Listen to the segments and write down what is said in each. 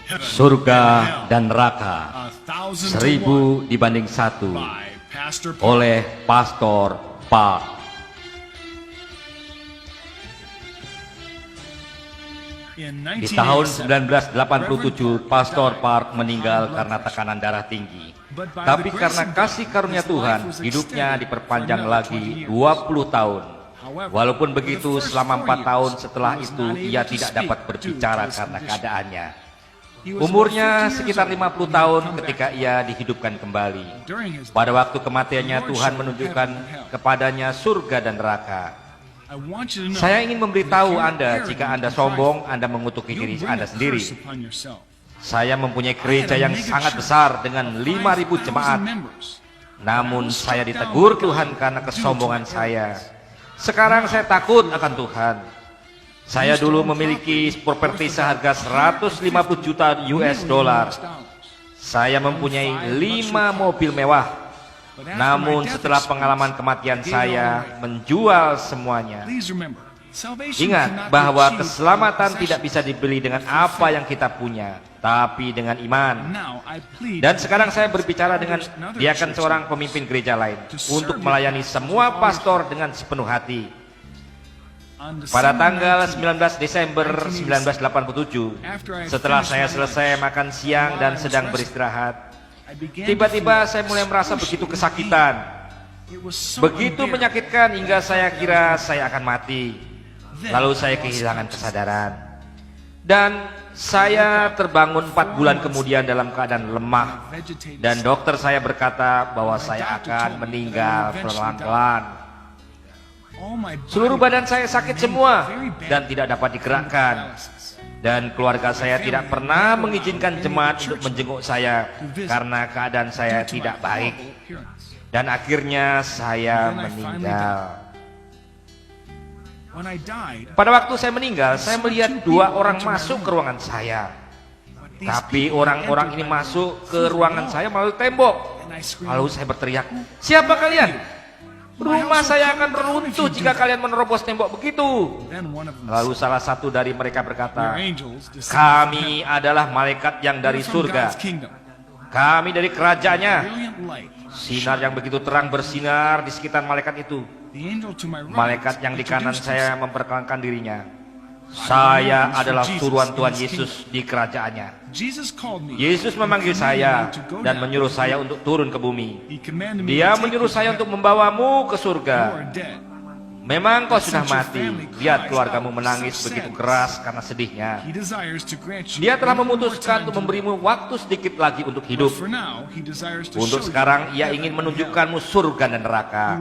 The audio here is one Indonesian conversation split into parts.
Surga dan Neraka 1000 dibanding 1 oleh Pastor Park. Di tahun 1987, Pastor Park meninggal karena tekanan darah tinggi. Tapi karena kasih karunia Tuhan, hidupnya diperpanjang lagi 20 tahun. Walaupun begitu, selama 4 tahun setelah itu, ia tidak dapat berbicara karena keadaannya. Umurnya sekitar 50 tahun ketika ia dihidupkan kembali. Pada waktu kematiannya, Tuhan menunjukkan kepadanya surga dan neraka. Saya ingin memberitahu Anda, jika Anda sombong, Anda mengutuki diri Anda sendiri. Saya mempunyai gereja yang sangat besar dengan 5.000 jemaat. Namun saya ditegur Tuhan karena kesombongan saya. Sekarang saya takut akan Tuhan. Saya dulu memiliki properti seharga 150 juta US dollar. Saya mempunyai 5 mobil mewah. Namun setelah pengalaman kematian saya menjual semuanya. Ingat bahwa keselamatan tidak bisa dibeli dengan apa yang kita punya, tapi dengan iman. Dan sekarang saya berbicara dengan diakan seorang pemimpin gereja lain untuk melayani semua pastor dengan sepenuh hati. Pada tanggal 19 Desember 1987, setelah saya selesai makan siang dan sedang beristirahat, tiba-tiba saya mulai merasa begitu kesakitan. Begitu menyakitkan hingga saya kira saya akan mati. Lalu saya kehilangan kesadaran. Dan saya terbangun 4 bulan kemudian dalam keadaan lemah. Dan dokter saya berkata bahwa saya akan meninggal pelan-pelan. Seluruh badan saya sakit semua dan tidak dapat digerakkan. Dan keluarga saya tidak pernah mengizinkan jemaat untuk menjenguk saya karena keadaan saya tidak baik. Dan akhirnya saya meninggal. Pada waktu saya meninggal, saya melihat 2 orang masuk ke ruangan saya. Tapi orang-orang ini masuk ke ruangan saya melalui tembok. Lalu saya berteriak, "Siapa kalian? Rumah saya akan runtuh jika kalian menerobos tembok begitu." Lalu salah satu dari mereka berkata, "Kami adalah malaikat yang dari surga. Kami dari kerajaannya." Sinar yang begitu terang bersinar di sekitar malaikat itu. Malaikat yang di kanan saya memperkenalkan dirinya. "Saya adalah suruhan Tuhan Yesus di kerajaannya." Yesus memanggil saya dan menyuruh saya untuk turun ke bumi. Dia menyuruh saya untuk membawamu ke surga. Memang kau sudah mati. Lihat keluargamu menangis begitu keras karena sedihnya. Dia telah memutuskan untuk memberimu waktu sedikit lagi untuk hidup. Untuk sekarang ia ingin menunjukkanmu surga dan neraka.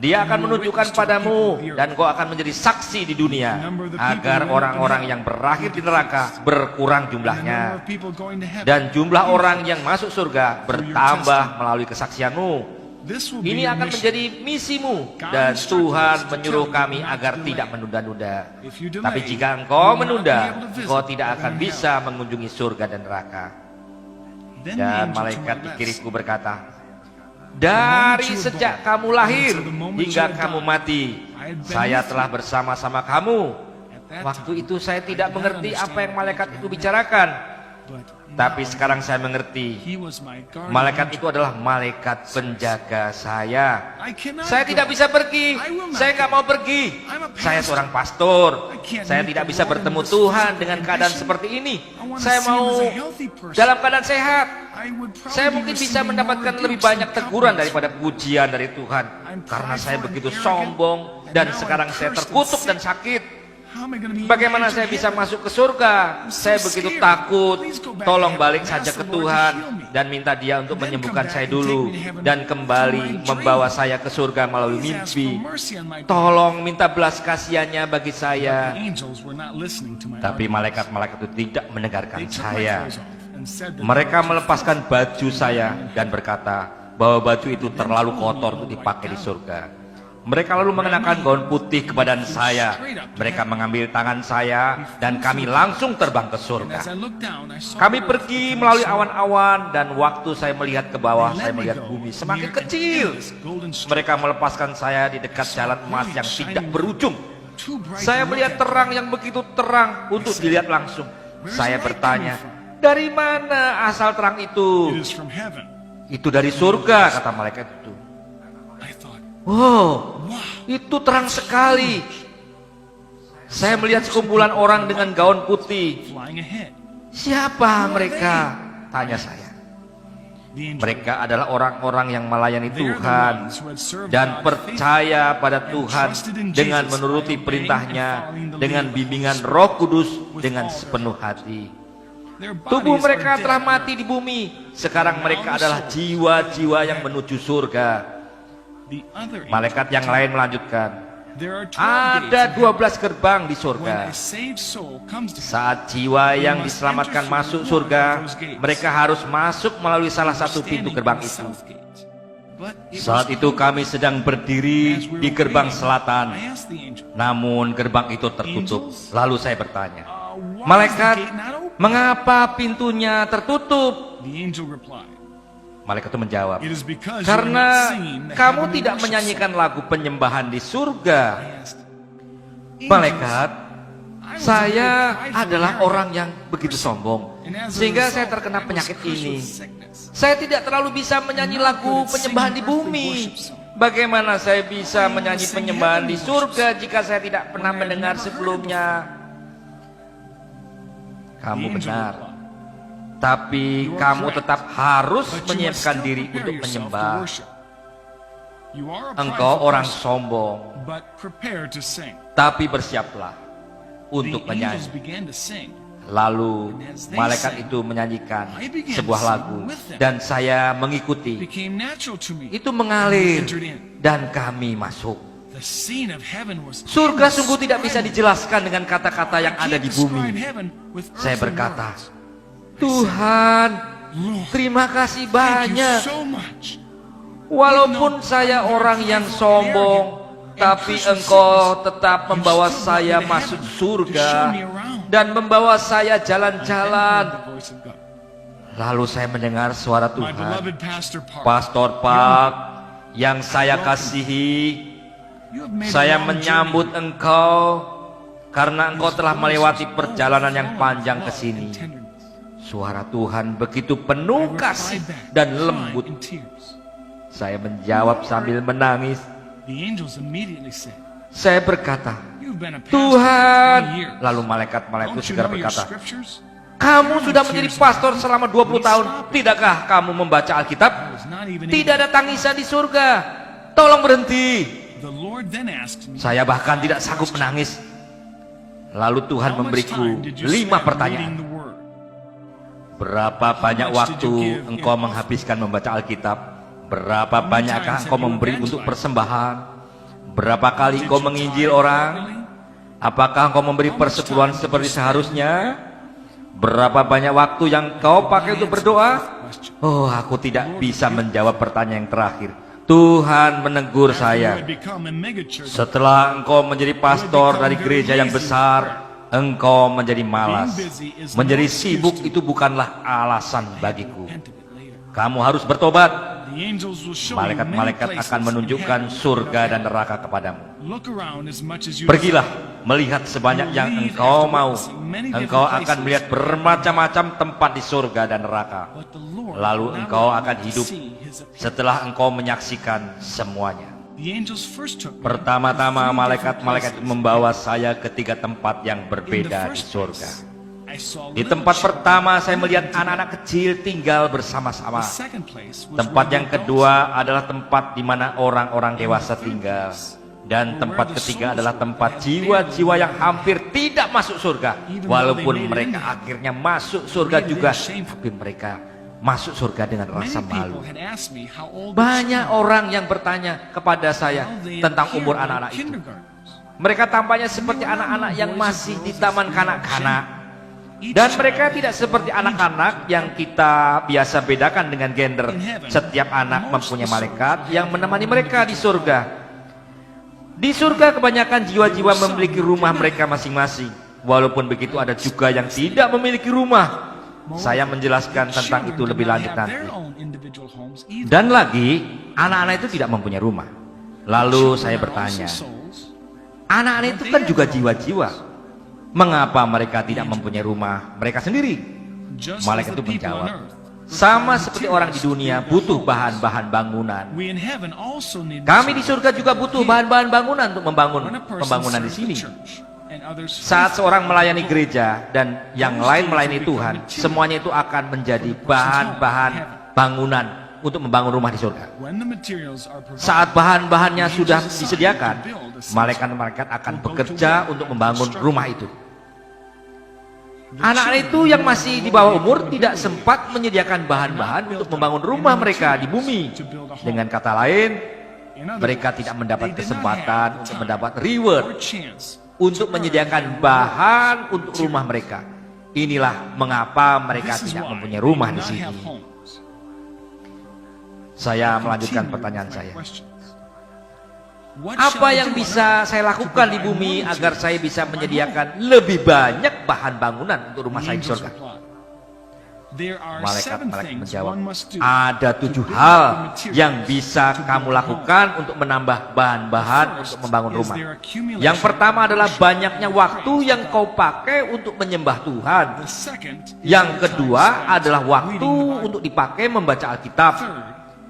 Dia akan menunjukkan padamu dan kau akan menjadi saksi di dunia, agar orang-orang yang berakhir di neraka berkurang jumlahnya, dan jumlah orang yang masuk surga bertambah melalui kesaksianmu. Ini akan menjadi misimu, dan Tuhan menyuruh kami agar tidak menunda-nunda. Tapi jika engkau menunda, engkau tidak akan bisa mengunjungi surga dan neraka. Dan malaikat di kiriku berkata, "Dari sejak kamu lahir hingga kamu mati, saya telah bersama-sama kamu." Waktu itu saya tidak mengerti apa yang malaikat itu bicarakan. Tapi sekarang saya mengerti, malaikat itu adalah malaikat penjaga saya. Saya tidak bisa pergi, saya nggak mau pergi. Saya seorang pastor, saya tidak bisa bertemu Tuhan dengan keadaan seperti ini. Saya mau dalam keadaan sehat. Saya mungkin bisa mendapatkan lebih banyak teguran daripada pujian dari Tuhan, karena saya begitu sombong dan sekarang saya terkutuk dan sakit. Bagaimana saya bisa masuk ke surga? Saya begitu takut. Tolong balik saja ke Tuhan dan minta Dia untuk menyembuhkan saya dulu dan kembali membawa saya ke surga melalui mimpi. Tolong minta belas kasihannya bagi saya. Tapi malaikat-malaikat itu tidak mendengarkan saya. Mereka melepaskan baju saya dan berkata bahwa baju itu terlalu kotor untuk dipakai di surga. Mereka lalu mengenakan gaun putih ke badan saya. Mereka mengambil tangan saya dan kami langsung terbang ke surga. Kami pergi melalui awan-awan, dan waktu saya melihat ke bawah, saya melihat bumi semakin kecil. Mereka melepaskan saya di dekat jalan emas yang tidak berujung. Saya melihat terang yang begitu terang untuk dilihat langsung. Saya bertanya, Dari mana asal terang itu? It is from heaven. Itu dari surga, kata malaikat itu. I thought, Wow, wow, itu terang sekali. Saya melihat sekumpulan orang dengan gaun putih. flying ahead. Siapa mereka? Tanya saya. The angel, Mereka adalah orang-orang yang melayani they're the Tuhan ones who had served dan God percaya pada and Tuhan trusted in dengan Jesus menuruti by obeying perintahnya, and following the dengan leading of the bimbingan Holy Roh Kudus, with dengan all their sepenuh hati. Their Tubuh bodies mereka are telah dead. mati di bumi. Sekarang mereka adalah jiwa-jiwa yang menuju surga. The other angel, Malaikat yang lain melanjutkan, there are 12 ada gates in heaven. 12 gerbang di When surga. a saved soul comes to Saat jiwa yang diselamatkan masuk surga, mereka harus masuk melalui salah satu pintu gerbang itu. Saat itu kami sedang berdiri di gerbang selatan, namun gerbang itu tertutup. Lalu saya bertanya, malaikat, mengapa pintunya tertutup? The angel replied, Malaikat itu menjawab, "It is because you are karena not singing the kamu heavenly tidak worship menyanyikan song." lagu penyembahan di surga. I asked, Malaikat, "I was saya very prideful adalah and orang yang begitu sombong, and as a sehingga result, saya terkena I was penyakit cursed ini. with sickness." Saya tidak terlalu bisa menyanyi lagu penyembahan di bumi. Bagaimana saya bisa menyanyi penyembahan di surga jika saya tidak pernah mendengar sebelumnya? Kamu The angel benar, replied, tapi "You are kamu correct, tetap harus but you must menyiapkan still diri prepare untuk yourself to menyembah. worship. You are a Engkau prideful orang person, sombong, but prepare to sing." tapi bersiaplah The untuk angels menyanyi. began to sing. Lalu And as they malaikat sang, itu menyanyikan I began sebuah to sing lagu with them. dan saya It mengikuti. became natural to me. Itu mengalir entered in. dan kami masuk. The scene of heaven was Surga sungguh tidak bisa indescribable. dijelaskan dengan kata-kata yang I ada can't di describe bumi. heaven with Saya earthly berkata, words. Tuhan, Lord, terima kasih thank you banyak. so much. Walaupun saya orang yang sombong, tapi Engkau tetap membawa saya masuk surga dan membawa saya jalan-jalan. The voice of God. Lalu saya mendengar suara My Tuhan. beloved Pastor Park, Pastor Park yang saya kasihi, you have made a saya long menyambut journey. Engkau karena Engkau telah His melewati voice was perjalanan yang overflowing panjang with ke love sini. and tenderness. Suara Tuhan begitu I penuh replied kasih back, dan crying lembut. in tears. Saya menjawab sambil menangis. The angels immediately said, Saya berkata, "You've been a pastor Tuhan. for 20 years. Lalu malaikat-malaikat itu Don't you segera know your berkata, scriptures?" kamu sudah menjadi pastor selama 20 tahun. Tidakkah kamu membaca Alkitab? I was not even Tidak able- ada tangisan di surga. Tolong berhenti. The Lord then asked me, Saya bahkan tidak sanggup menangis. Lalu Tuhan "How much memberiku time did you 5 spend pertanyaan. reading the word?" Berapa banyak much did you waktu give in engkau offering? menghabiskan membaca Alkitab? Berapa How many banyakkah times engkau have you memberi evangelized? untuk persembahan? Berapa kali Did engkau you menginjil tithe orang? regularly? Apakah engkau memberi How much persepuluhan time did seperti you spend? seharusnya? Berapa banyak waktu yang kau pakai untuk berdoa? Oh, aku tidak bisa menjawab pertanyaan yang terakhir. Tuhan menegur After you saya. had become a megachurch, Setelah engkau menjadi pastor dari gereja yang besar, engkau menjadi malas. Menjadi sibuk itu bukanlah alasan bagiku. repent of it later. Kamu harus bertobat. The angels will show you many Malaikat-malaikat places akan in menunjukkan heaven. surga dan neraka kepadamu. Look around as much as you Pergilah, melihat sebanyak yang engkau mau. Engkau akan melihat bermacam-macam tempat di surga dan neraka. But the Lord Lalu will not engkau allow akan you to hidup see his appearance. setelah engkau menyaksikan semuanya. The angels first took me Pertama-tama to 3 malaikat-malaikat itu different membawa saya ke 3 tempat yang places. In the berbeda di first surga. place, I saw Di little tempat children pertama saya melihat living together. anak-anak kecil tinggal bersama-sama. The second place was Tempat where yang the adults kedua adalah tempat di mana orang-orang dewasa tinggal. Dan tempat ketiga adalah tempat jiwa-jiwa yang hampir tidak masuk surga. Walaupun mereka akhirnya masuk surga juga, tapi mereka masuk surga dengan Many rasa people malu. had asked me how old the Banyak children orang yang bertanya kepada saya how they tentang appeared umur like anak-anak itu. kindergartners. Mereka tampaknya seperti anak-anak yang masih di taman kanak-kanak. Dan mereka tidak seperti anak-anak yang kita biasa bedakan dengan gender. Setiap anak mempunyai malaikat yang menemani mereka di surga. Di surga kebanyakan jiwa-jiwa memiliki rumah mereka masing-masing. Walaupun begitu ada juga yang tidak memiliki rumah. Saya menjelaskan tentang itu lebih lanjut nanti. Dan lagi, anak-anak itu tidak mempunyai rumah. Lalu saya bertanya, anak-anak itu kan juga jiwa-jiwa. Mengapa mereka tidak mempunyai rumah mereka sendiri? Just as Malaikat the itu people on menjawab, earth sama seperti orang di dunia butuh bahan-bahan bangunan. we in heaven also need Kami di surga juga butuh bahan-bahan bangunan untuk membangun when a person pembangunan di serves the sini. church and others Saat seorang melayani gereja dan yang lain melayani Tuhan, semuanya itu akan menjadi bahan-bahan bangunan untuk membangun rumah di surga. when the materials are provided, Saat bahan-bahannya sudah disediakan, malaikat-malaikat akan bekerja untuk membangun rumah itu. Anak-anak itu yang masih di bawah umur tidak sempat menyediakan bahan-bahan untuk membangun rumah mereka di bumi. Dengan kata lain, in other mereka words, tidak mendapat they did not kesempatan have untuk time mendapat or reward chance untuk to earn menyediakan their bahan untuk rumah mereka. Inilah mengapa mereka This is tidak why mempunyai they rumah do di not sini. have homes. Saya melanjutkan Continue pertanyaan with my saya. questions. What shall Apa I yang do on bisa earth saya to lakukan di provide bumi more agar materials saya bisa for my menyediakan home? lebih banyak bahan bangunan untuk rumah The saya di angels surga? replied, there are 7 Malaikat-malaikat things menjawab, one must do ada to 7 build hal up the materials yang bisa to build kamu a home. lakukan untuk menambah bahan-bahan First untuk membangun is rumah. their accumulation Yang pertama adalah of banyaknya worship waktu and yang praise kau to God. pakai untuk menyembah Tuhan. The second is Yang their kedua time spent adalah waktu reading the Bible. untuk dipakai membaca Alkitab. Third,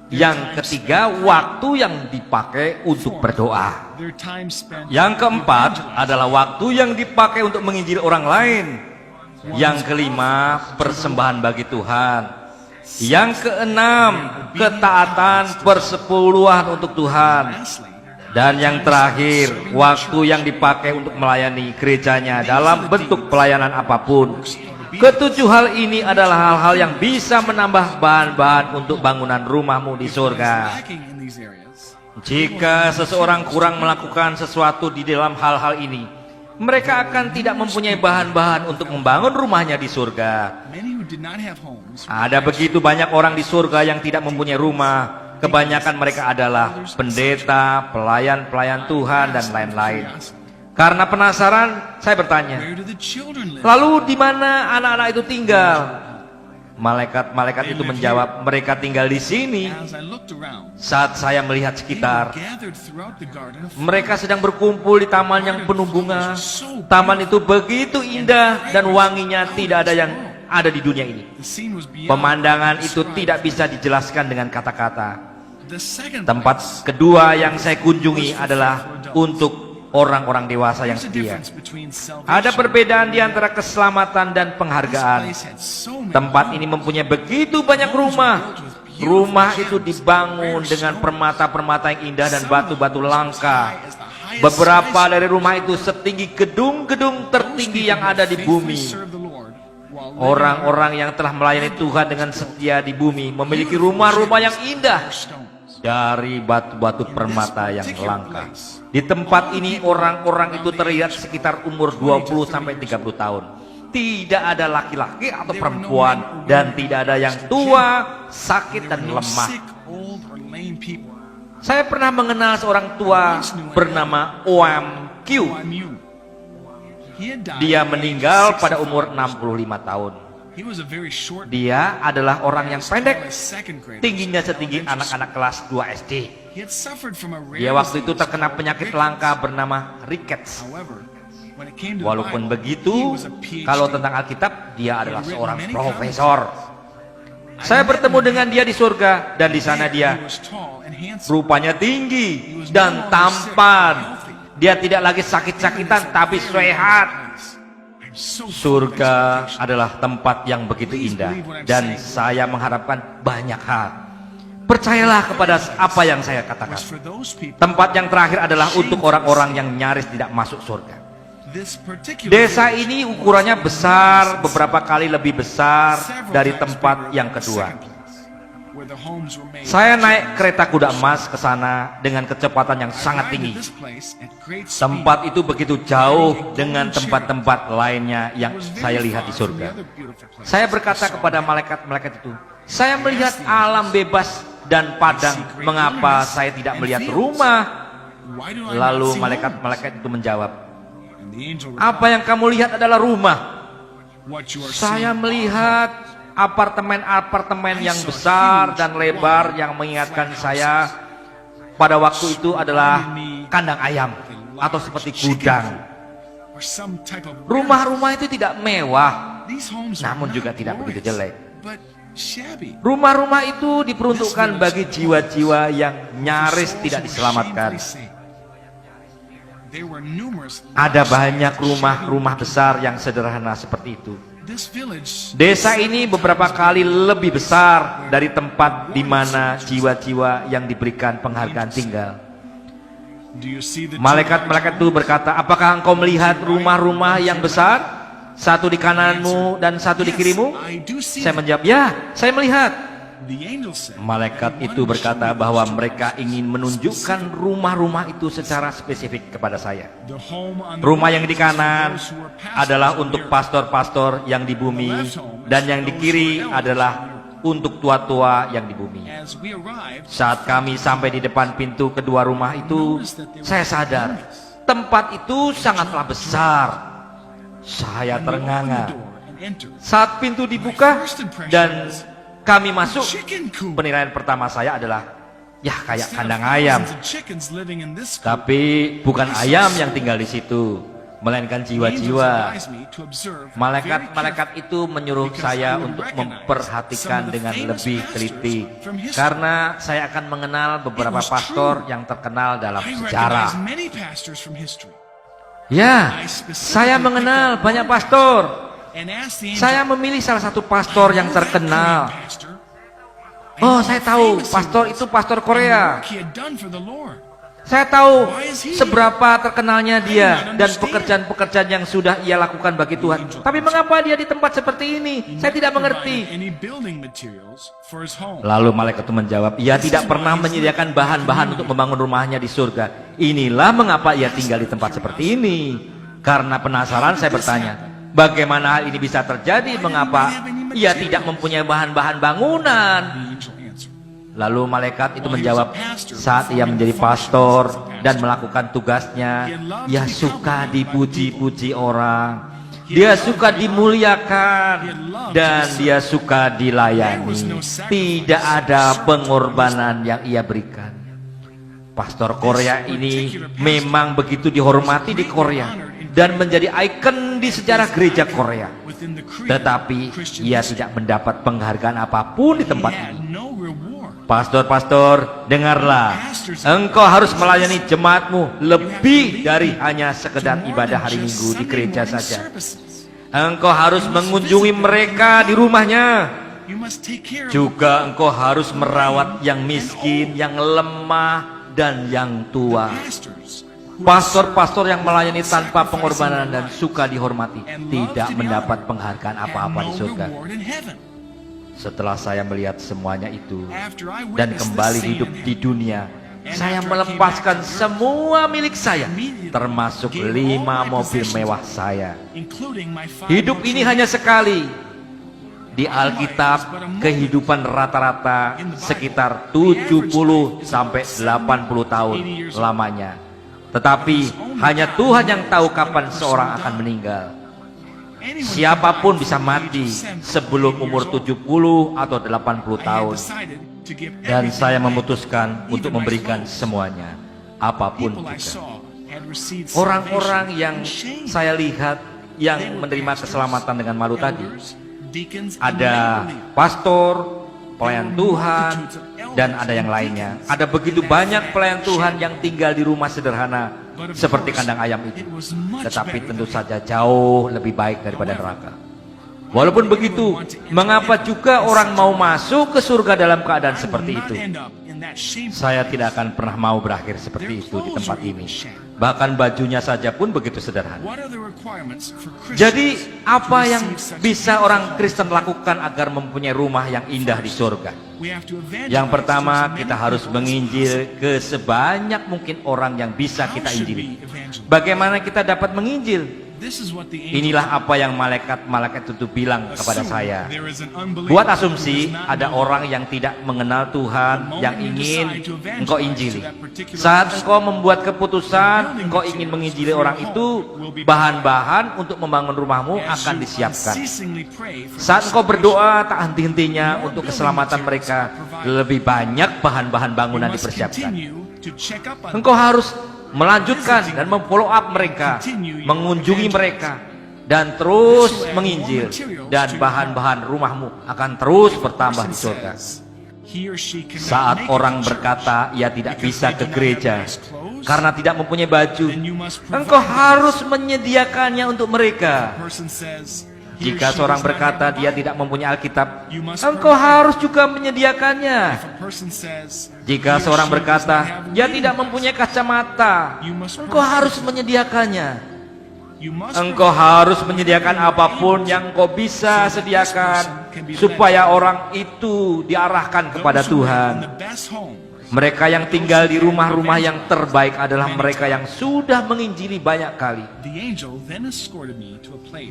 Yang ketiga, waktu yang dipakai untuk berdoa. their time spent Yang keempat evangelizing. adalah waktu yang dipakai untuk menginjili orang lain. Yang kelima, persembahan bagi Tuhan. Yang keenam, ketaatan persepuluhan untuk Tuhan. Lastly, Dan yang terakhir, waktu yang dipakai untuk melayani gerejanya dalam bentuk pelayanan apapun. Ketujuh hal ini adalah hal-hal yang bisa menambah bahan-bahan untuk bangunan rumahmu di surga. lacking in these areas, Jika seseorang kurang melakukan sesuatu di dalam hal-hal ini, mereka akan tidak mempunyai bahan-bahan untuk membangun rumahnya di surga. many who did not have homes Ada begitu banyak orang di surga yang tidak mempunyai rumah. Kebanyakan mereka adalah pendeta, pelayan-pelayan Tuhan, dan lain-lain. Karena penasaran, saya bertanya, where do the children live? lalu di mana anak-anak itu tinggal? Malaikat-malaikat itu menjawab, mereka tinggal di sini. As I looked around, Saat saya melihat they were sekitar, gathered throughout the garden of mereka sedang berkumpul di taman yang penuh bunga. Taman itu begitu indah dan wanginya tidak ada yang ada di dunia ini. the scene was beyond Pemandangan itu described. tidak bisa dijelaskan dengan kata-kata. The second Tempat kedua yang saya kunjungi adalah untuk orang-orang dewasa yang There's a setia. difference between salvation. Ada perbedaan di antara keselamatan dan This penghargaan. place had so many Tempat homes. ini mempunyai begitu banyak rumah. Rumah itu dibangun dengan permata-permata yang indah dan batu-batu langka. Beberapa dari rumah itu setinggi gedung-gedung tertinggi yang ada di bumi. Orang-orang yang telah melayani Tuhan dengan setia di bumi memiliki rumah-rumah yang indah dari batu-batu permata yang langka. Di tempat ini orang-orang itu terlihat sekitar umur 20 sampai 30 tahun. Tidak ada laki-laki atau perempuan dan tidak ada yang tua, sakit dan lemah. Saya pernah mengenal seorang tua bernama OMQ. Dia meninggal pada umur 65 tahun. Dia adalah orang yang pendek, tingginya setinggi anak-anak kelas 2 SD. Dia waktu itu terkena penyakit langka bernama rickets. Walaupun begitu, kalau tentang Alkitab, dia adalah seorang profesor. Saya bertemu dengan dia di surga, dan di sana dia rupanya tinggi dan tampan. Dia tidak lagi sakit-sakitan, tapi sehat. Surga adalah tempat yang begitu indah, dan saya mengharapkan banyak hal. Percayalah kepada apa yang saya katakan. Tempat yang terakhir adalah untuk orang-orang yang nyaris tidak masuk surga. Desa ini ukurannya besar, beberapa kali lebih besar dari tempat yang kedua. Saya naik kereta kuda emas ke sana dengan kecepatan yang sangat tinggi. Tempat itu begitu jauh dengan tempat-tempat lainnya yang saya lihat di surga. Saya berkata kepada malaikat-malaikat itu, saya melihat alam bebas dan padang, mengapa saya tidak melihat rumah? Lalu malaikat-malaikat itu menjawab, apa yang kamu lihat adalah rumah. Saya melihat apartemen-apartemen yang besar dan lebar yang mengingatkan saya pada waktu itu adalah kandang ayam atau seperti gudang. Rumah-rumah itu tidak mewah, These homes namun are juga not tidak begitu glorious, jelek. but shabby. Rumah-rumah itu diperuntukkan bagi jiwa-jiwa yang nyaris tidak diselamatkan. There were numerous Ada banyak rumah-rumah besar yang sederhana seperti itu. This village Desa ini beberapa kali lebih besar dari tempat di mana jiwa-jiwa yang diberikan penghargaan tinggal. Do you see the Malaikat-malaikat itu berkata, apakah engkau melihat rumah-rumah yang besar? Satu di kananmu dan satu di kirimu? I do see Saya menjawab, ya, saya melihat. the angel said. Malaikat itu berkata bahwa mereka ingin menunjukkan rumah-rumah itu secara spesifik kepada saya. The home on the Rumah yang right di is kanan for those who are pastors adalah on untuk the earth. pastor-pastor yang di bumi, dan yang di kiri adalah untuk tua-tua yang di bumi. As we arrived, Saat kami sampai di depan pintu kedua rumah itu, saya sadar tempat itu sangatlah besar. Saya we opened the ternganga door and entered. saat pintu dibuka dan kami masuk. Chicken coop. Penilaian pertama saya adalah, ya kayak kandang ayam. Thousands of chickens living in this coop. Tapi bukan ayam yang tinggal di situ, melainkan Angels jiwa-jiwa. advised me to observe very Malaikat-malaikat itu menyuruh saya untuk memperhatikan dengan lebih teliti, karena saya akan mengenal beberapa pastor yang terkenal dalam I sejarah. recognize many pastors from history Ya, saya mengenal banyak pastor. and asked the angel, Saya memilih salah satu pastor yang "Know that terkenal. Korean pastor?" I Oh, know saya how tahu famous he pastor was itu pastor and the Korea. work he had done for the Lord. Saya tahu seberapa terkenalnya dia dan pekerjaan-pekerjaan yang sudah ia lakukan bagi Tuhan. Tapi mengapa dia di tempat seperti ini? Saya tidak mengerti. Any building materials for his home. Lalu malaikat itu menjawab, ia tidak pernah menyediakan bahan-bahan untuk membangun rumahnya di surga. Inilah mengapa ia tinggal di tempat seperti ini. Karena penasaran saya bertanya, bagaimana hal ini bisa terjadi? Mengapa ia tidak mempunyai bahan-bahan bangunan? The angel answered, Lalu malaikat itu menjawab, saat ia menjadi pastor dan melakukan tugasnya, ia suka dipuji-puji orang. Dia suka dimuliakan dan dia suka dilayani. Tidak ada pengorbanan yang ia berikan. Pastor Korea ini memang begitu dihormati di Korea dan menjadi ikon di sejarah gereja Korea. within the creed, Tetapi ia tidak mendapat penghargaan apapun di he tempat had ini. no reward. Pastor-pastor, dengarlah. Engkau harus melayani jemaatmu lebih dari hanya sekedar ibadah hari Minggu di gereja saja. Engkau harus mengunjungi mereka di rumahnya. You must take care of Juga engkau harus merawat yang miskin, yang lemah, dan yang tua. pastors who Pastor-pastor yang melayani tanpa pengorbanan dan suka dihormati and love tidak to be mendapat honored penghargaan have apa-apa di no surga. reward in heaven. Setelah saya melihat semuanya itu After I dan witnessed kembali this hidup scene di dunia, saya melepaskan semua milik saya, termasuk 5 mobil mewah saya. including my 5 Hidup ini hanya sekali. Di Alkitab, kehidupan rata-rata sekitar 70 sampai 80 tahun lamanya. Tetapi hanya Tuhan yang tahu kapan seorang akan meninggal. Siapapun bisa mati sebelum umur 70 atau 80 tahun. Dan saya memutuskan untuk memberikan semuanya, apapun juga. Orang-orang yang saya lihat yang menerima keselamatan dengan malu tadi, ada pastor, pelayan Tuhan, dan ada yang lainnya. Ada begitu banyak pelayan Tuhan yang tinggal di rumah sederhana seperti kandang ayam itu. Tetapi tentu saja jauh lebih baik daripada neraka. Walaupun begitu, mengapa juga orang mau masuk ke surga dalam keadaan seperti itu? Saya tidak akan pernah mau berakhir seperti itu di tempat ini. Bahkan bajunya saja pun begitu sederhana. Jadi apa yang bisa orang Kristen lakukan agar mempunyai rumah yang indah di surga? Yang pertama, kita harus menginjil ke sebanyak mungkin orang yang bisa kita injili. Bagaimana kita dapat menginjil? Inilah apa yang malaikat-malaikat itu bilang kepada saya. Buat asumsi ada orang yang tidak mengenal Tuhan yang ingin engkau injili. Saat engkau membuat keputusan engkau ingin menginjili orang itu, bahan-bahan untuk membangun rumahmu akan disiapkan. Saat engkau berdoa tak henti-hentinya untuk keselamatan mereka, lebih banyak bahan-bahan bangunan dipersiapkan. Engkau harus melanjutkan dan memfollow up mereka, mengunjungi mereka, dan terus menginjil, dan bahan-bahan rumahmu akan terus bertambah di surga. Saat orang berkata ia tidak bisa ke gereja karena tidak mempunyai baju, engkau harus menyediakannya untuk mereka. Jika seorang berkata dia tidak mempunyai Alkitab, engkau harus juga menyediakannya. Jika seorang berkata dia tidak mempunyai kacamata, engkau harus menyediakannya. Engkau harus menyediakan apapun yang engkau bisa sediakan supaya orang itu diarahkan kepada Tuhan. Mereka yang tinggal di rumah-rumah yang terbaik adalah mereka yang sudah menginjili banyak kali.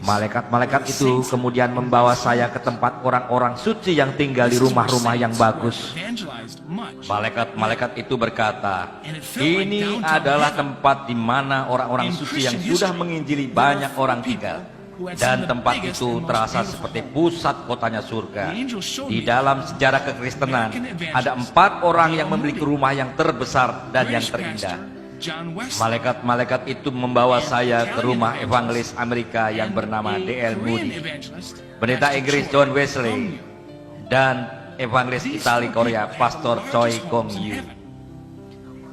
Malaikat-malaikat itu kemudian membawa saya ke tempat orang-orang suci yang tinggal di rumah-rumah yang bagus. Malaikat-malaikat itu berkata, ini adalah tempat di mana orang-orang suci yang sudah menginjili banyak orang tinggal. Dan tempat itu terasa seperti pusat kotanya surga. Di dalam sejarah kekristenan ada 4 orang yang memiliki rumah yang terbesar dan yang terindah. Malaikat-malaikat itu membawa saya ke rumah evangelis Amerika yang bernama D.L. Moody, pendeta Inggris John Wesley, dan evangelis Itali Korea Pastor Choi Kong Yu.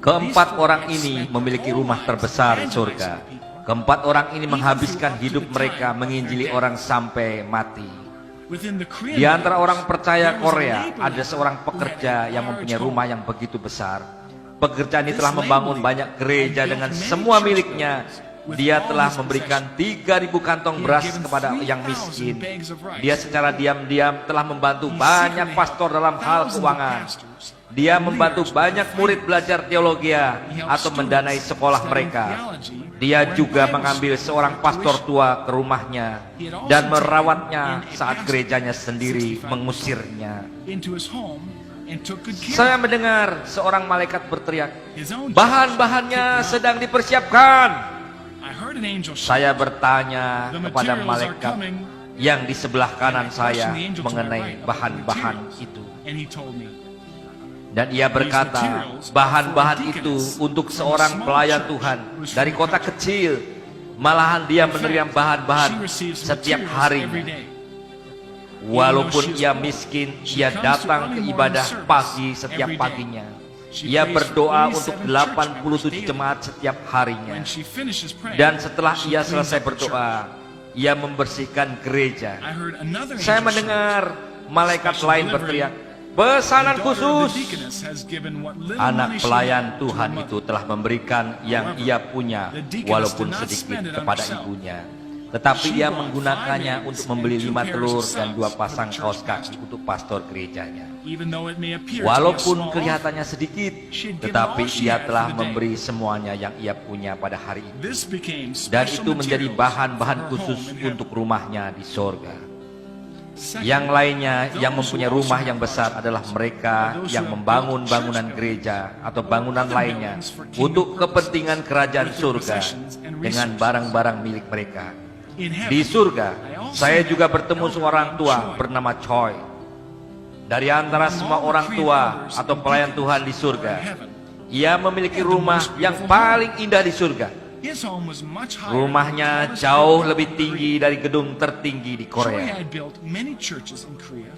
Keempat orang ini memiliki rumah terbesar di surga. Keempat orang ini menghabiskan hidup mereka menginjili orang sampai mati. Di antara orang percaya Korea ada seorang pekerja yang mempunyai rumah yang begitu besar. Pekerja ini telah membangun banyak gereja dengan semua miliknya. Dia telah memberikan 3.000 kantong beras kepada yang miskin. Dia secara diam-diam telah membantu banyak pastor dalam hal keuangan. Dia membantu banyak murid belajar teologi atau mendanai sekolah mereka. Dia juga mengambil seorang pastor tua ke rumahnya dan merawatnya saat gerejanya sendiri mengusirnya. Saya mendengar seorang malaikat berteriak, bahan-bahannya sedang dipersiapkan. Saya bertanya kepada malaikat yang di sebelah kanan saya mengenai bahan-bahan itu. Dan ia berkata, bahan-bahan itu untuk seorang pelayan Tuhan dari kota kecil. Malahan dia menerima bahan-bahan setiap harinya. Walaupun ia miskin, ia datang ke ibadah pagi setiap paginya. Ia berdoa untuk 87 jemaat setiap harinya. Dan setelah ia selesai berdoa, ia membersihkan gereja. Saya mendengar malaikat lain berteriak, pesanan khusus. Anak pelayan Tuhan itu telah memberikan yang ia punya walaupun sedikit kepada ibunya. Tetapi dia menggunakannya untuk membeli 5 telur dan 2 pasang kaos kaki untuk pastor gerejanya. Walaupun kelihatannya sedikit, tetapi ia telah memberi semuanya yang ia punya pada hari itu. Dan itu menjadi bahan-bahan khusus untuk rumahnya di sorga. Yang lainnya yang mempunyai rumah yang besar adalah mereka yang membangun bangunan gereja atau bangunan lainnya untuk kepentingan kerajaan surga dengan barang-barang milik mereka. Di surga, saya juga bertemu seorang tua bernama Choi. Dari antara semua orang tua atau pelayan Tuhan di surga, ia memiliki rumah yang paling indah di surga. Rumahnya jauh lebih tinggi dari gedung tertinggi di Korea.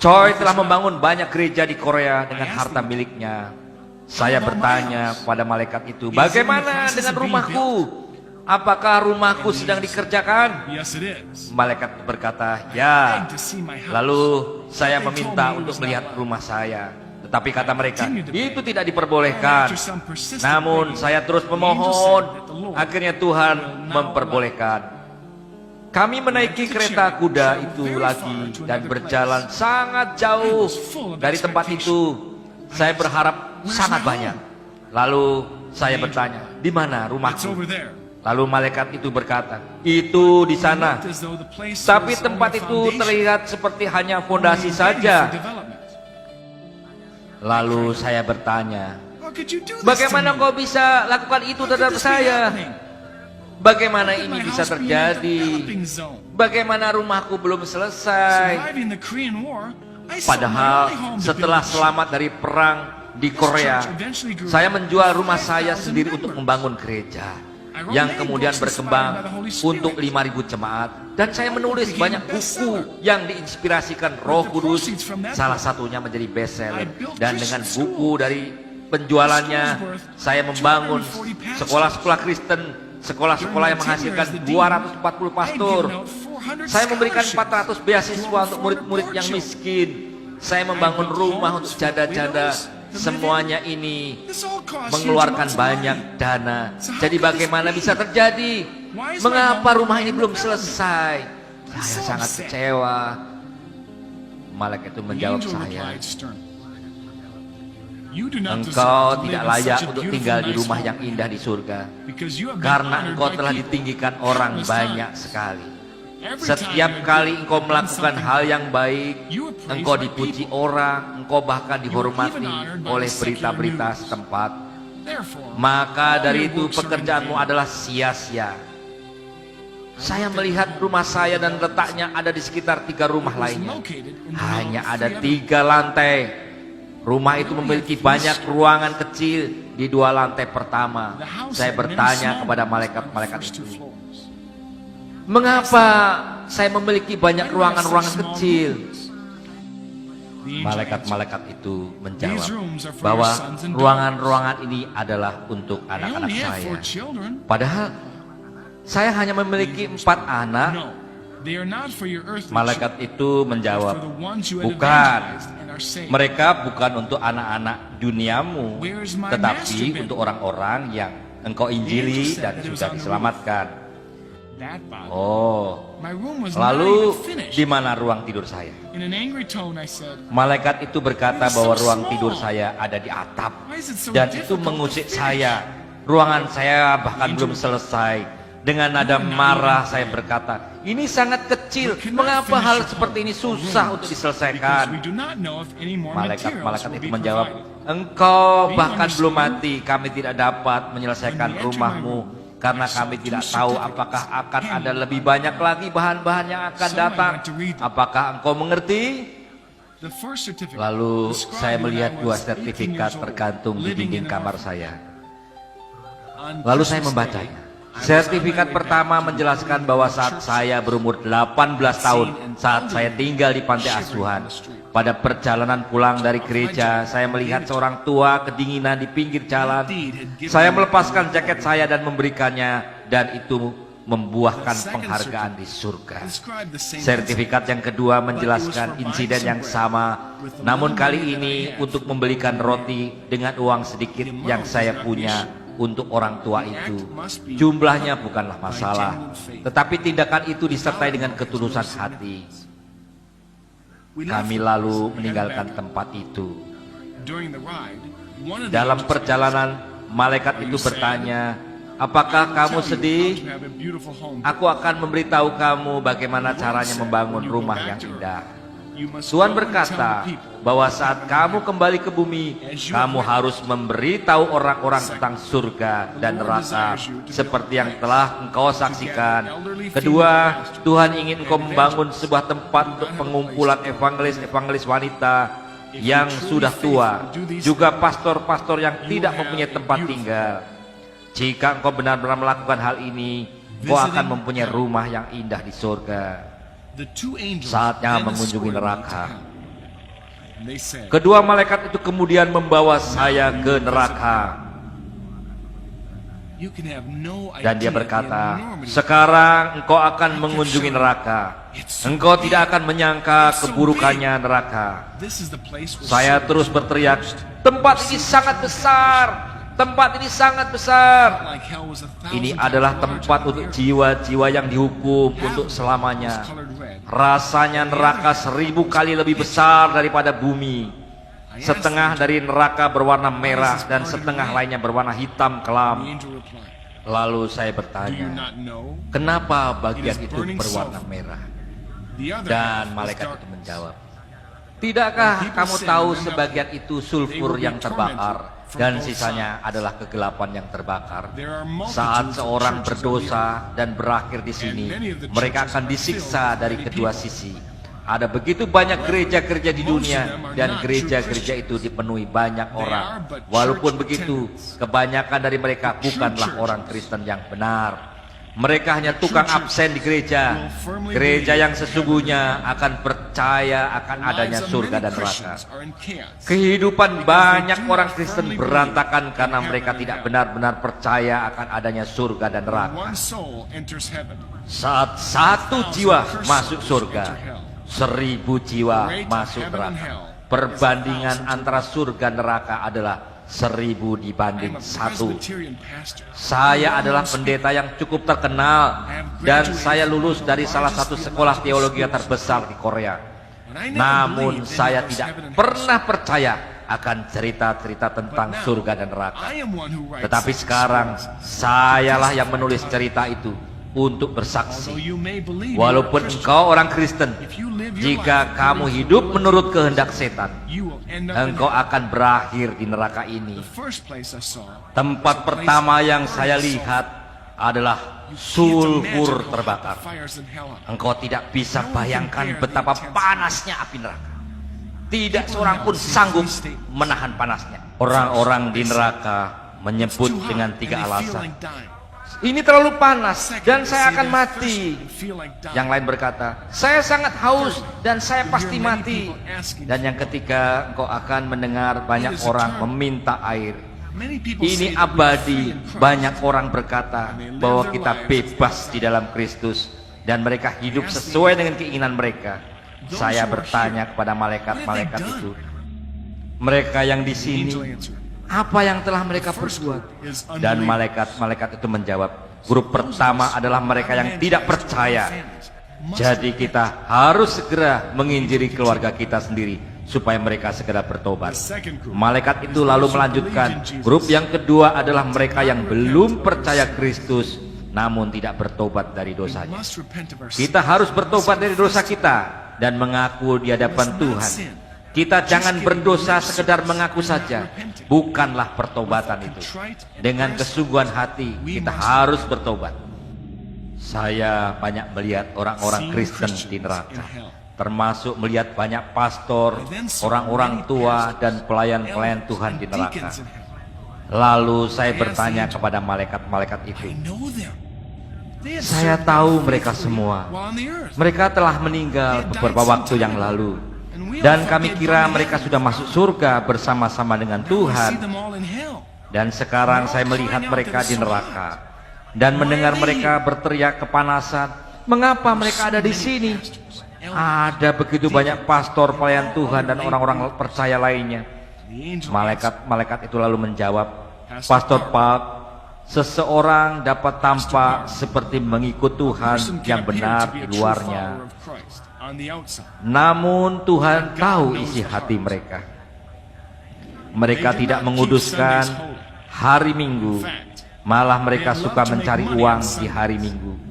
Choi telah membangun banyak gereja di Korea dengan harta miliknya. Saya bertanya pada malaikat itu, bagaimana dengan rumahku? Apakah rumahku sedang dikerjakan? Malaikat berkata, ya. Lalu saya meminta untuk melihat rumah saya. Tetapi kata mereka, itu tidak diperbolehkan. Namun saya terus memohon, akhirnya Tuhan memperbolehkan. Kami menaiki kereta kuda itu lagi dan berjalan sangat jauh dari tempat itu. Saya berharap sangat banyak. Lalu saya bertanya, di mana rumahku? Lalu malaikat itu berkata, itu di sana. Tapi tempat itu terlihat seperti hanya fondasi saja. Lalu saya bertanya, bagaimana kau bisa lakukan itu terhadap saya? Bagaimana ini bisa terjadi? Bagaimana rumahku belum selesai? Padahal setelah selamat dari perang di Korea, saya menjual rumah saya sendiri untuk membangun gereja. yang kemudian berkembang untuk 5.000 jemaat. Dan saya menulis banyak buku yang diinspirasikan Roh Kudus, salah satunya menjadi bestseller. Dan dengan buku dari penjualannya, saya membangun sekolah-sekolah Kristen, sekolah-sekolah yang menghasilkan 240 pastor. Saya memberikan 400 beasiswa untuk murid-murid yang miskin. Saya membangun rumah untuk janda-janda. Semuanya ini mengeluarkan banyak dana. Jadi bagaimana bisa terjadi? Mengapa rumah ini belum selesai? Saya sangat kecewa. Malaikat itu menjawab saya, engkau tidak layak untuk tinggal di rumah yang indah di surga, karena engkau telah ditinggikan orang banyak sekali. Setiap kali engkau melakukan hal yang baik, engkau dipuji orang, engkau bahkan dihormati oleh berita-berita setempat. Maka dari itu pekerjaanmu adalah sia-sia. Saya melihat rumah saya dan letaknya ada di sekitar 3 rumah lainnya. Hanya ada 3 lantai. Rumah itu memiliki banyak ruangan kecil di 2 lantai pertama. Saya bertanya kepada malaikat-malaikat itu, mengapa saya memiliki banyak ruangan-ruangan kecil? Malaikat-malaikat itu menjawab bahwa ruangan-ruangan ini adalah untuk anak-anak saya. Padahal saya hanya memiliki 4 anak. Malaikat itu menjawab, bukan. Mereka bukan untuk anak-anak duniamu, tetapi untuk orang-orang yang engkau injili dan sudah diselamatkan. Oh, lalu di mana ruang tidur saya? Malaikat itu berkata bahwa ruang tidur saya ada di atap, dan itu mengusik saya. Ruangan saya bahkan belum selesai. Dengan nada marah saya berkata, ini sangat kecil, mengapa hal seperti ini susah untuk diselesaikan? Malaikat-malaikat itu menjawab, engkau bahkan belum mati, kami tidak dapat menyelesaikan rumahmu, karena kami tidak tahu apakah akan ada lebih banyak lagi bahan-bahan yang akan datang. Apakah engkau mengerti? Lalu saya melihat 2 sertifikat tergantung di dinding kamar saya. Lalu saya membacanya. Sertifikat pertama menjelaskan bahwa saat saya berumur 18 tahun, saat saya tinggal di panti asuhan, pada perjalanan pulang dari gereja, saya melihat seorang tua kedinginan di pinggir jalan. Saya melepaskan jaket saya dan memberikannya, dan itu membuahkan penghargaan di surga. Sertifikat yang kedua menjelaskan insiden yang sama, namun kali ini untuk membelikan roti dengan uang sedikit yang saya punya untuk orang tua itu. Jumlahnya bukanlah masalah, tetapi tindakan itu disertai dengan ketulusan hati. Kami lalu meninggalkan tempat itu. Dalam perjalanan, malaikat itu bertanya, apakah kamu sedih? Aku akan memberitahu kamu bagaimana caranya membangun rumah yang indah. Tuhan berkata bahwa saat kamu kembali ke bumi, kamu harus memberitahu orang-orang tentang surga dan neraka seperti yang telah engkau saksikan. Kedua, Tuhan ingin engkau membangun sebuah tempat untuk pengumpulan evangelis-evangelis wanita yang sudah tua, juga pastor-pastor yang tidak mempunyai tempat tinggal. Jika engkau benar-benar melakukan hal ini, engkau akan mempunyai rumah yang indah di surga. Saatnya mengunjungi neraka. Kedua malaikat itu kemudian membawa saya ke neraka. Dan dia berkata, sekarang engkau akan mengunjungi neraka. Engkau tidak akan menyangka keburukannya neraka. Saya terus berteriak, tempat ini sangat besar. Tempat ini sangat besar. Ini adalah tempat untuk jiwa-jiwa yang dihukum untuk selamanya. Rasanya neraka 1000 kali lebih besar daripada bumi. Setengah dari neraka berwarna merah dan setengah lainnya berwarna hitam kelam. Lalu saya bertanya, kenapa bagian itu berwarna merah? Dan malaikat itu menjawab, tidakkah kamu tahu sebagian itu sulfur yang terbakar dan sisanya adalah kegelapan yang terbakar? Saat seorang berdosa dan berakhir di sini, mereka akan disiksa dari kedua sisi. Ada begitu banyak gereja-gereja di dunia dan gereja-gereja itu dipenuhi banyak orang. Walaupun begitu, kebanyakan dari mereka bukanlah orang Kristen yang benar. Mereka hanya tukang absen di gereja. Gereja yang sesungguhnya akan percaya akan adanya surga dan neraka. Kehidupan banyak orang Kristen berantakan karena mereka tidak benar-benar percaya akan adanya surga dan neraka. Saat satu jiwa masuk surga, 1000 jiwa masuk neraka. Perbandingan antara surga neraka adalah 1000 dibanding 1. Saya adalah pendeta yang cukup terkenal dan saya lulus dari salah satu sekolah teologi yang terbesar di Korea. Namun saya tidak pernah percaya akan cerita-cerita tentang surga dan neraka. Tetapi sekarang sayalah yang menulis cerita itu untuk bersaksi. Walaupun engkau orang Kristen, jika kamu hidup menurut kehendak setan, engkau akan berakhir di neraka ini. Tempat pertama yang saya lihat adalah sulfur terbakar. Engkau tidak bisa bayangkan betapa panasnya api neraka. Tidak seorang pun sanggup menahan panasnya. Orang-orang di neraka menyebut dengan 3 alasan. Ini terlalu panas dan saya akan mati. Yang lain berkata, saya sangat haus dan saya pasti mati. Dan yang ketiga, engkau akan mendengar banyak orang meminta air. Ini abadi. Banyak orang berkata bahwa kita bebas di dalam Kristus dan mereka hidup sesuai dengan keinginan mereka. Saya bertanya kepada malaikat-malaikat itu, mereka yang di sini, apa yang telah mereka perbuat? Dan malaikat-malaikat itu menjawab, grup pertama adalah mereka yang tidak percaya. Jadi kita harus segera menginjili keluarga kita sendiri supaya mereka segera bertobat. Malaikat itu lalu melanjutkan, grup yang kedua adalah mereka yang belum percaya Kristus namun tidak bertobat dari dosanya. Kita harus bertobat dari dosa kita dan mengaku di hadapan Tuhan. Kita jangan berdosa sekedar mengaku saja. Bukanlah pertobatan itu. Dengan kesungguhan hati kita harus bertobat. Saya banyak melihat orang-orang Kristen di neraka, termasuk melihat banyak pastor, orang-orang tua dan pelayan-pelayan Tuhan di neraka. Lalu saya bertanya kepada malaikat-malaikat itu, saya tahu mereka semua. Mereka telah meninggal beberapa waktu yang lalu. Dan kami kira mereka sudah masuk surga bersama-sama dengan Tuhan. Dan sekarang saya melihat mereka di neraka dan mendengar mereka berteriak kepanasan, mengapa mereka ada di sini? Ada begitu banyak pastor, pelayan Tuhan dan orang-orang percaya lainnya. Malaikat-malaikat itu lalu menjawab, Pastor Park, seseorang dapat tampak seperti mengikut Tuhan yang benar di luarnya, namun Tuhan tahu isi hati mereka. Mereka tidak menguduskan hari Minggu, malah mereka suka mencari uang di hari Minggu.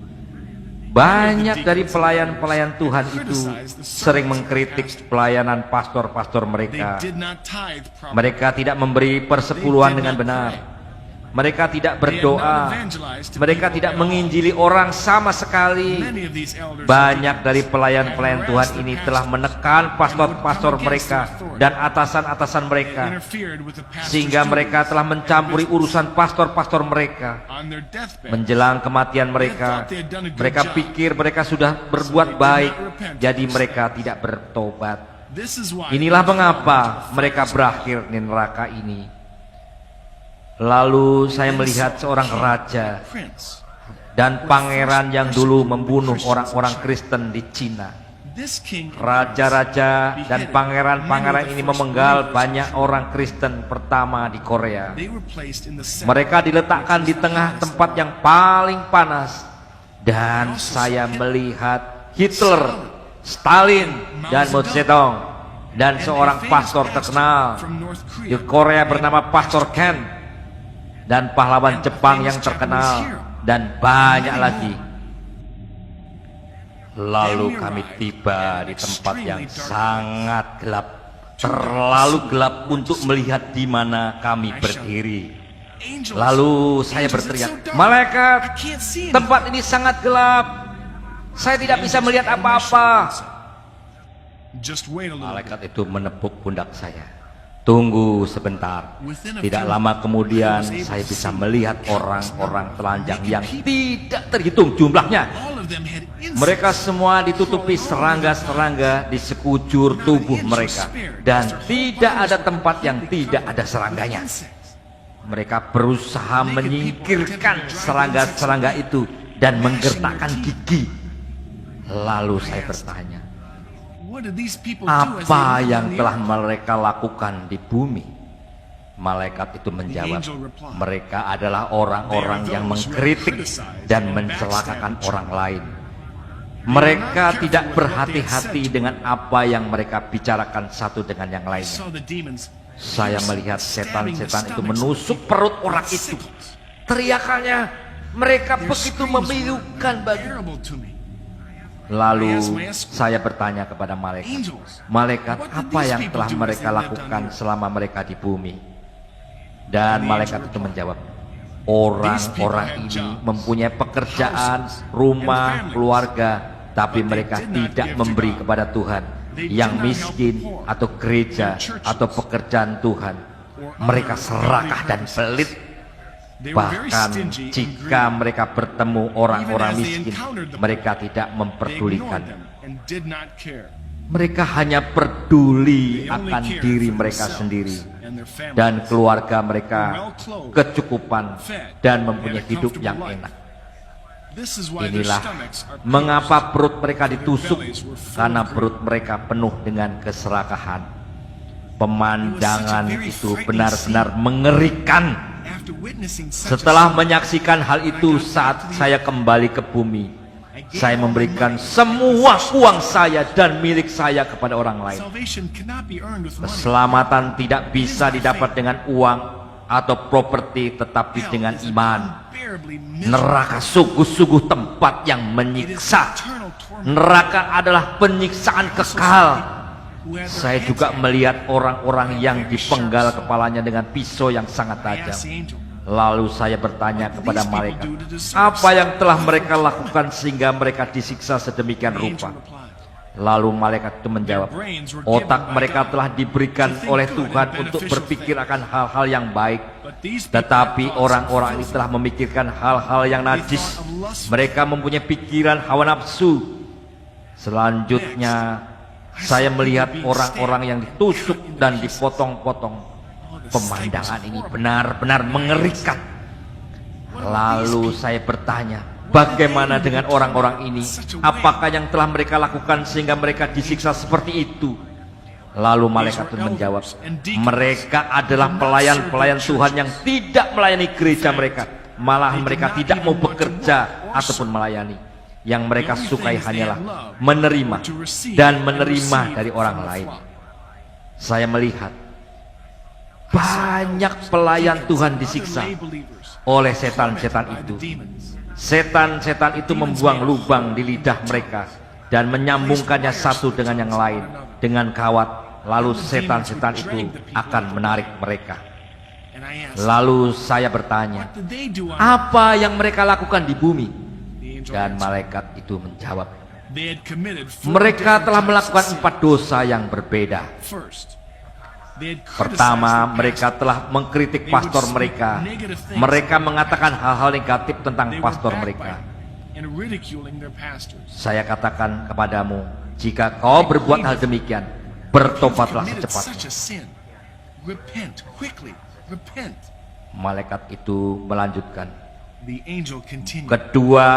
Banyak dari pelayan-pelayan Tuhan itu sering mengkritik pelayanan pastor-pastor mereka. Mereka tidak memberi persepuluhan dengan benar. Mereka tidak berdoa. Mereka tidak menginjili orang sama sekali. Banyak dari pelayan-pelayan Tuhan ini telah menekan pastor-pastor mereka dan atasan-atasan mereka, sehingga mereka telah mencampuri urusan pastor-pastor mereka. Menjelang kematian mereka, mereka pikir mereka sudah berbuat baik, jadi mereka tidak bertobat. Inilah mengapa mereka berakhir di neraka ini. Lalu saya melihat seorang raja dan pangeran yang dulu membunuh orang-orang Kristen di Cina. Raja-raja dan pangeran-pangeran ini memenggal banyak orang Kristen pertama di Korea. Mereka diletakkan di tengah tempat yang paling panas. Dan saya melihat Hitler, Stalin, dan Mao Zedong, dan seorang pastor terkenal di Korea bernama Pastor Ken, dan pahlawan Jepang yang terkenal, dan banyak lagi. Lalu kami tiba di tempat yang sangat gelap, terlalu gelap untuk melihat di mana kami berdiri. Lalu saya berteriak, malaikat, tempat ini sangat gelap, saya tidak bisa melihat apa-apa. Just wait a little bit. Malaikat itu menepuk pundak saya. Tunggu sebentar. Tidak lama kemudian saya bisa melihat orang-orang telanjang yang tidak terhitung jumlahnya. All of them had Mereka semua ditutupi serangga-serangga di sekujur tubuh mereka, dan tidak ada tempat yang tidak ada serangganya. Mereka berusaha menyingkirkan serangga-serangga itu dan menggertakkan gigi. Lalu saya bertanya, What did these people do as they apa lived yang on the telah earth? mereka lakukan di bumi? Malaikat itu menjawab, mereka adalah orang-orang yang mengkritik dan mencelakakan orang lain. Mereka tidak berhati-hati dengan apa yang mereka bicarakan satu dengan yang I lainnya. saw the demons Saya melihat setan-setan itu menusuk perut orang itu. Teriakannya, mereka begitu memilukan bagi. terrible to me. Lalu saya bertanya kepada malaikat, malaikat, apa yang telah mereka lakukan selama mereka di bumi? Dan malaikat itu menjawab, orang-orang ini mempunyai pekerjaan, rumah, keluarga, tapi mereka tidak memberi kepada Tuhan. Yang miskin atau gereja atau pekerjaan Tuhan, mereka serakah dan pelit. Bahkan jika mereka bertemu orang-orang miskin, mereka tidak memperdulikan. Mereka hanya peduli akan diri mereka sendiri dan keluarga mereka, kecukupan dan mempunyai hidup yang enak. Inilah mengapa perut mereka ditusuk, karena perut mereka penuh dengan keserakahan. Pemandangan itu benar-benar mengerikan. Setelah menyaksikan hal itu, saat saya kembali ke bumi, saya memberikan semua uang saya dan milik saya kepada orang lain. Keselamatan tidak bisa didapat dengan uang atau properti, tetapi dengan iman. Neraka sungguh-sungguh tempat yang menyiksa. Neraka adalah penyiksaan kekal. Saya juga melihat orang-orang yang dipenggal kepalanya dengan pisau yang sangat tajam. Lalu saya bertanya kepada malaikat, apa yang telah mereka lakukan sehingga mereka disiksa sedemikian rupa? Lalu malaikat itu menjawab, otak mereka telah diberikan oleh Tuhan untuk berpikir akan hal-hal yang baik, tetapi orang-orang ini telah memikirkan hal-hal yang najis. Mereka mempunyai pikiran hawa nafsu. Selanjutnya saya melihat orang-orang yang ditusuk dan dipotong-potong. Pemandangan ini benar-benar mengerikan. Lalu saya bertanya, bagaimana dengan orang-orang ini? Apakah yang telah mereka lakukan sehingga mereka disiksa seperti itu? Lalu malaikat itu menjawab, mereka adalah pelayan-pelayan Tuhan yang tidak melayani gereja mereka. Malah mereka tidak mau bekerja ataupun melayani. Yang mereka sukai hanyalah menerima dan menerima dari orang lain. Saya melihat banyak pelayan Tuhan disiksa oleh setan-setan itu. Setan-setan itu membuang lubang di lidah mereka dan menyambungkannya satu dengan yang lain dengan kawat. Lalu setan-setan itu akan menarik mereka. Lalu saya bertanya, apa yang mereka lakukan di bumi? Dan malaikat itu menjawab, mereka telah melakukan 4 dosa yang berbeda. Pertama, mereka telah mengkritik pastor mereka. Mereka mengatakan hal-hal negatif tentang pastor mereka. Saya katakan kepadamu, jika kau berbuat hal demikian, bertobatlah secepatnya. Malaikat itu melanjutkan, kedua,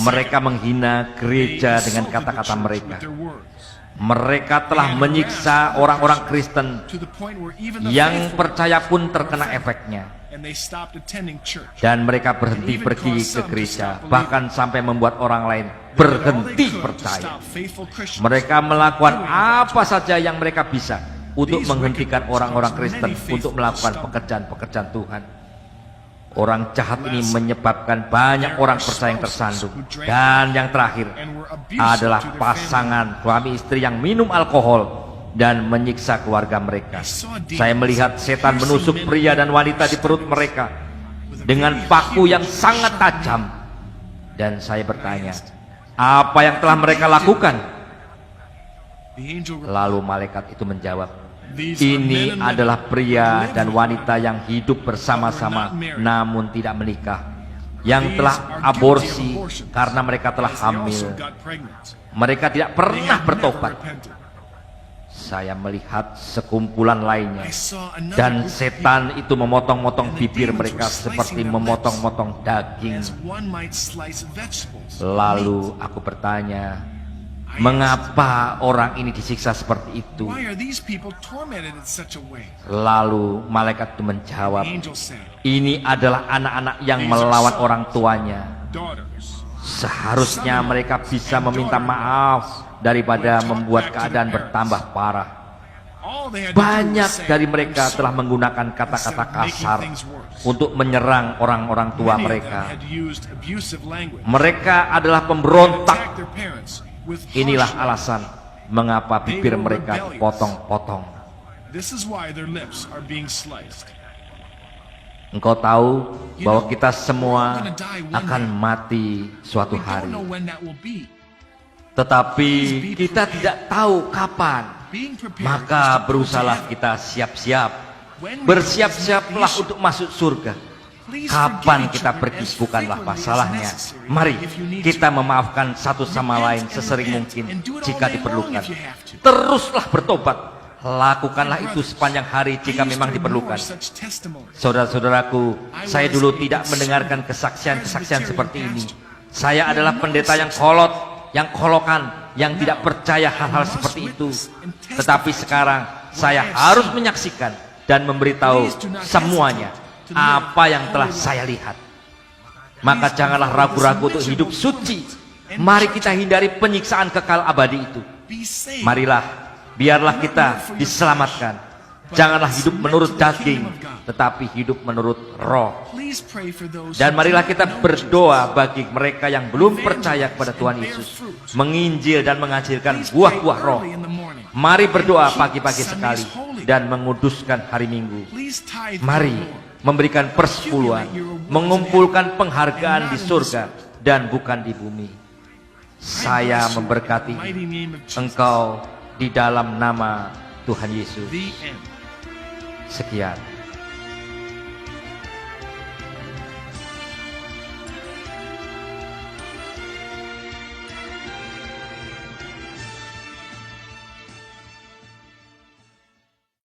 mereka menghina gereja dengan kata-kata mereka. Mereka telah menyiksa orang-orang Kristen yang percaya pun terkena efeknya. Dan mereka berhenti pergi ke gereja, bahkan sampai membuat orang lain berhenti percaya. Mereka melakukan apa saja yang mereka bisa untuk menghentikan orang-orang Kristen untuk melakukan pekerjaan-pekerjaan Tuhan. Orang jahat ini menyebabkan banyak orang percaya yang tersandung. Dan yang terakhir adalah pasangan suami istri yang minum alkohol dan menyiksa keluarga mereka. Saya melihat setan menusuk pria dan wanita di perut mereka dengan paku yang sangat tajam. Dan saya bertanya, apa yang telah mereka lakukan? The angel replied, Lalu malaikat itu menjawab, "These are men ini and women adalah pria who live dan with wanita yang hidup bersama-sama but were not married. namun tidak menikah, yang These telah are guilty aborsi of abortions, karena mereka telah as they also hamil. got pregnant. Mereka tidak They pernah have never bertobat." repented. Saya melihat sekumpulan lainnya, I saw another dan group of setan itu memotong-motong And the bibir demons mereka were slicing seperti their memotong-motong daging. as one might slice vegetables. Lalu aku bertanya, mengapa orang ini disiksa seperti itu? Why are these people tormented in such a way? Lalu malaikat itu The menjawab, angel said, ini adalah anak-anak yang melawan orang tuanya. "Daughters, Seharusnya mereka bisa meminta maaf daripada membuat keadaan bertambah parah. all they had to do was Banyak say, dari 'I'm mereka sorry,' telah menggunakan kata-kata instead of making kasar things worse. untuk menyerang orang-orang tua Many of them mereka. had used abusive language. Mereka adalah Attacked pemberontak. their parents with Inilah harsh alasan mengapa bibir mereka dipotong-potong. This is why their lips are being sliced. Engkau tahu bahwa kita semua akan mati suatu We don't hari. know when that will be. Tetapi kita tidak tahu kapan. Being prepared Maka is to go berusahalah to heaven. kita siap-siap. When we Bersiap-siaplah go to untuk masuk surga. Please Kapan forgive each kita other pergi as bukanlah frequently as masalahnya. necessary Mari if you need kita to. memaafkan satu sama Repent lain and sesering repent mungkin and do it all jika day long diperlukan. if you have to. Teruslah bertobat. Lakukanlah My itu brothers, sepanjang hari I jika used memang to diperlukan. ignore such testimonies. Saudara-saudaraku, saya dulu tidak mendengarkan Presbyterian kesaksian-kesaksian seperti ini. pastor. Saya adalah pendeta yang kolot, yang kolokan, yang tidak percaya hal-hal seperti itu. Tetapi sekarang saya harus menyaksikan dan memberitahu semuanya apa yang telah saya lihat. Maka janganlah ragu-ragu untuk hidup suci. Mari kita hindari penyiksaan kekal abadi itu. Be saved. Marilah, biarlah kita diselamatkan. Janganlah hidup menurut daging, tetapi hidup menurut roh. Please pray for those Dan who marilah do kita not know berdoa bagi mereka yang belum percaya kepada Tuhan Yesus, menginjil dan mengajarkan Jesus. Please buah-buah pray roh. early in the morning. Mari berdoa pagi-pagi sekali dan menguduskan hari Minggu. Please tithe to Mari the Lord. memberikan persepuluhan, mengumpulkan penghargaan di surga dan bukan di bumi. Saya memberkati Mighty name of Jesus. engkau di dalam nama Tuhan Yesus. The end. Sekian.